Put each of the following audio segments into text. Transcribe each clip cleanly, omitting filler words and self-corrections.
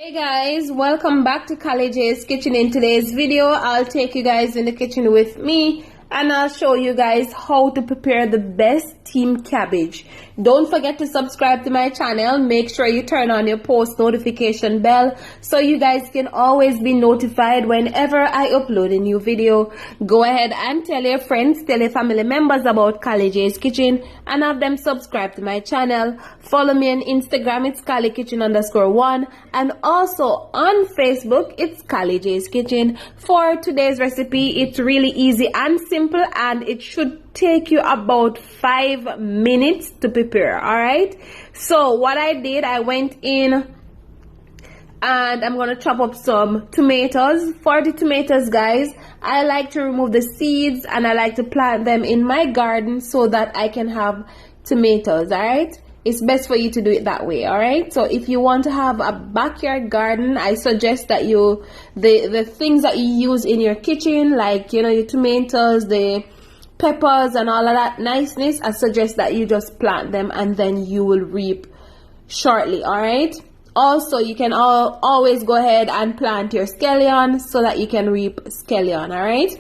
Hey guys, welcome back to Cabbage's kitchen. In today's video I'll take you guys in the kitchen with me and I'll show you guys how to prepare the best steamed cabbage. Don't forget to subscribe to my channel. Make sure you turn on your post notification bell so you guys can always be notified whenever I upload a new video. Go ahead and tell your friends, tell your family members about Cabbage's kitchen and have them subscribe to my channel. Follow me on Instagram, it's CalliKitchen_1, and also on Facebook, it's Cabbage's Kitchen. For today's recipe, it's really easy and simple, and it should take you about 5 minutes to prepare. All right, so what I did, I went in and I'm gonna chop up some tomatoes. For the tomatoes, guys, I like to remove the seeds and I like to plant them in my garden so that I can have tomatoes. All right, it's best for you to do it that way. All right, so if you want to have a backyard garden, I suggest that you the things that you use in your kitchen, like, you know, your tomatoes, the peppers and all of that niceness, I suggest that you just plant them and then you will reap shortly. All right, also you can always go ahead and plant your scallion so that you can reap scallion. All right,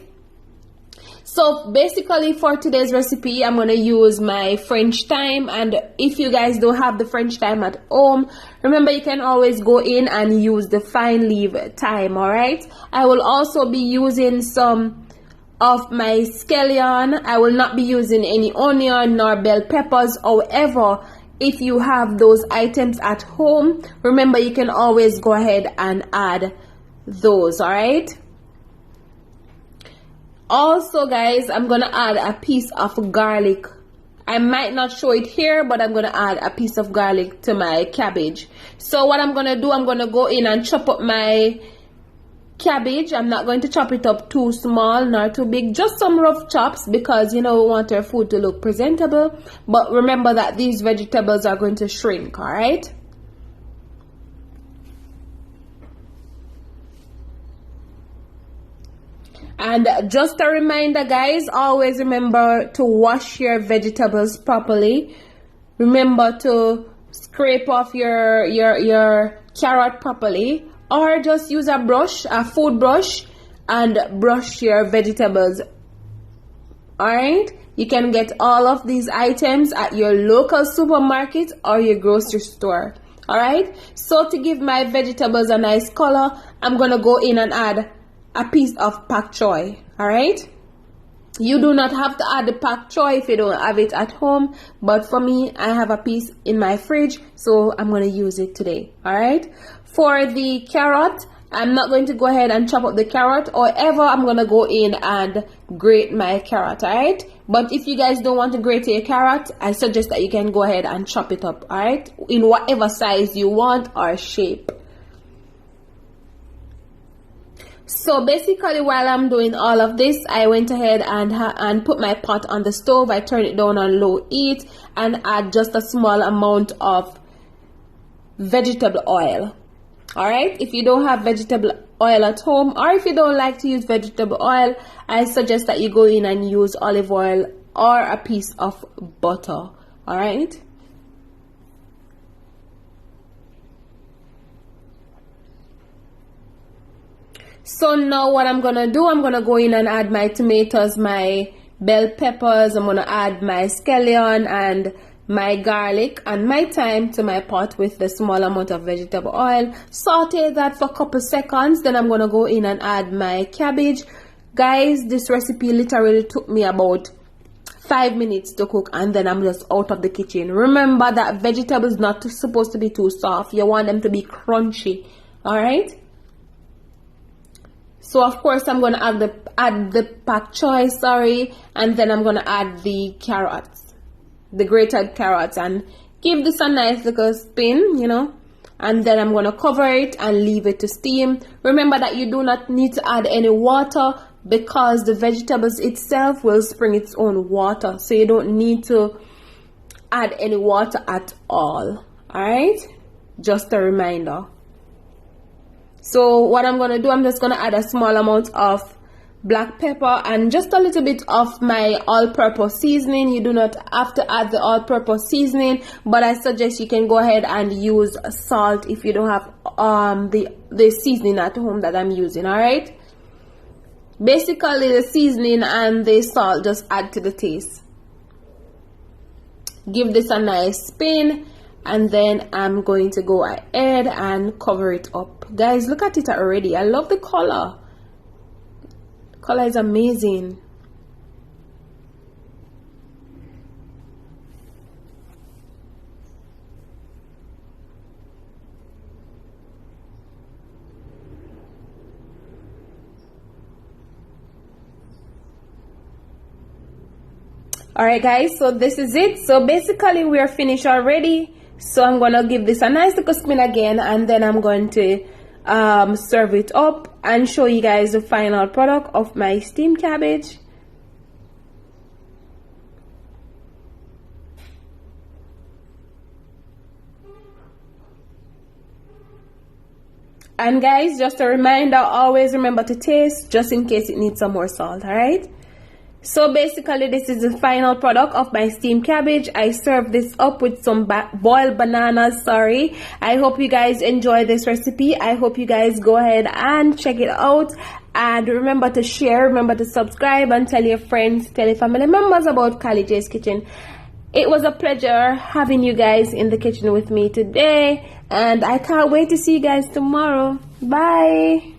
so basically for today's recipe I'm going to use my French thyme, and if you guys don't have the French thyme at home, remember you can always go in and use the fine leaf thyme. All right, I will also be using some of my scallion. I will not be using any onion nor bell peppers. However, if you have those items at home, remember you can always go ahead and add those. All right, also guys, I'm gonna add a piece of garlic. I might not show it here, but I'm gonna add a piece of garlic to my cabbage. So what I'm gonna do, I'm gonna go in and chop up my cabbage. I'm not going to chop it up too small nor too big, just some rough chops, because you know we want our food to look presentable. But remember that these vegetables are going to shrink. All right, and just a reminder guys, always remember to wash your vegetables properly. Remember to scrape off your carrot properly, or just use a brush, a food brush, and brush your vegetables. All right, you can get all of these items at your local supermarket or your grocery store. All right, so to give my vegetables a nice color, I'm gonna go in and add a piece of pak choy. All right, you do not have to add the pak choy if you don't have it at home, but for me, I have a piece in my fridge, so I'm going to use it today. All right, for the carrot, I'm not going to go ahead and chop up the carrot. However, I'm going to go in and grate my carrot. All right, but if you guys don't want to grate your carrot, I suggest that you can go ahead and chop it up, all right, in whatever size you want or shape. So basically, while I'm doing all of this, I went ahead and put my pot on the stove. I turned it down on low heat and add just a small amount of vegetable oil. All right, if you don't have vegetable oil at home, or if you don't like to use vegetable oil, I suggest that you go in and use olive oil or a piece of butter. All right, so now what I'm gonna do, I'm gonna go in and add my tomatoes, my bell peppers, I'm gonna add my scallion and my garlic and my thyme to my pot with the small amount of vegetable oil. Saute that for a couple seconds, then I'm gonna go in and add my cabbage. Guys, this recipe literally took me about 5 minutes to cook, and then I'm just out of the kitchen. Remember that vegetables not supposed to be too soft. You want them to be crunchy. All right, so of course I'm gonna add the pak choy, sorry, and then I'm gonna add the carrots, the grated carrots, and give this a nice little spin, you know, and then I'm gonna cover it and leave it to steam. Remember that you do not need to add any water because the vegetables itself will spring its own water, so you don't need to add any water at all. All right, just a reminder. So what I'm gonna do, I'm just gonna add a small amount of black pepper, and just a little bit of my all-purpose seasoning. You do not have to add the all-purpose seasoning, but I suggest you can go ahead and use salt if you don't have the seasoning at home that I'm using. All right, basically the seasoning and the salt just add to the taste. Give this a nice spin, and then I'm going to go ahead and cover it up. Guys, look at it already. I love the color. Color is amazing. Alright guys, so this is it. So basically we are finished already. So I'm gonna give this a nice little spin again, and then I'm going to serve it up and show you guys the final product of my steamed cabbage. And guys, just a reminder, always remember to taste just in case it needs some more salt. All right, so basically this is the final product of my steamed cabbage. I served this up with some boiled bananas. Sorry, I hope you guys enjoy this recipe. I hope you guys go ahead and check it out, and remember to share, remember to subscribe, and tell your friends, tell your family members about Cabbage's Kitchen. It was a pleasure having you guys in the kitchen with me today, and I can't wait to see you guys tomorrow. Bye.